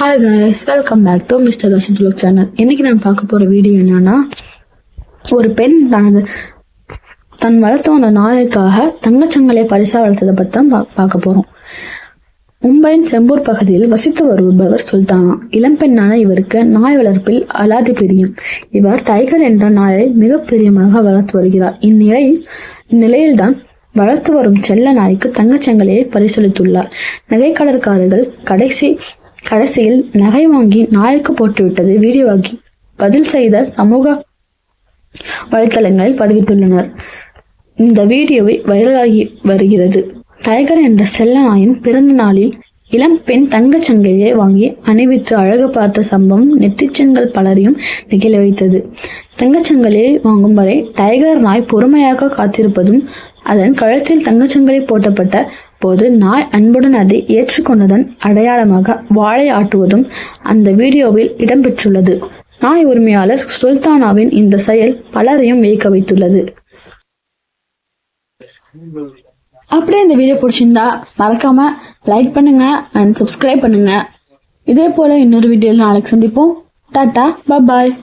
Hi guys, welcome back to Mr. Rashid Vlog channel. இன்னைக்கு நான் பார்க்க போற வீடியோ என்னன்னா, ஒரு பெண் தன் வளர்த்த அந்த நாய்க்காக தங்கச்சங்கிலியை பரிசா வளர்த்ததை பத்தி தான் பார்க்க போறோம். மும்பையின் செம்பூர் பகுதியில் வசித்து வருபவர் சுல்தானா. இளம்பெண்ணான இவருக்கு நாய் வளர்ப்பில் அலாதி பிரியம். இவர் டைகர் என்ற நாயை மிக பிரியமாக வளர்த்து வருகிறார். இந்நிலையில்தான் வளர்த்து வரும் செல்ல நாய்க்கு தங்கச்சங்கிலியை பரிசளித்துள்ளார். நகைக்கடற்காரர்கள் கடைசியில் நகை வாங்கி நாய்க்கு போட்டுவிட்டது வீடியோவாகி பதில் செய்த சமூக வலைத்தளங்களில் பதிவிட்டுள்ளனர். இந்த வீடியோவை வைரலாகி வருகிறது. டைகர் என்ற செல்ல நாயின் பிறந்த நாளில் இளம் பெண் தங்கச்சங்கிலியை வாங்கி அணிவித்து அழகு பார்த்த சம்பவம் நெட்டிசன்கள் பலரையும் நிகழ வைத்தது. தங்கச்சங்கிலியை வாங்கும் வரை டைகர் நாய் பொறுமையாக காத்திருப்பதும், அதன் கழுத்தில் தங்கச்சங்கிலி போட்டப்பட்ட போது நாய் அன்புடன் அதை ஏற்றுக்கொண்டதன் அடையாளமாக வாளை ஆட்டுவதும் அந்த வீடியோவில் இடம்பெற்றுள்ளது. நாய் உரிமையாளர் சுல்தானாவின் இந்த செயல் பலரையும் வியக்க வைத்துள்ளது. அப்படியே இந்த வீடியோ பிடிச்சிருந்தா மறக்காம லைக் பண்ணுங்க அண்ட் சப்ஸ்கிரைப் பண்ணுங்க. இதே போல இன்னொரு வீடியோல நாளைக்கு சந்திப்போம். டாடா, பாய்.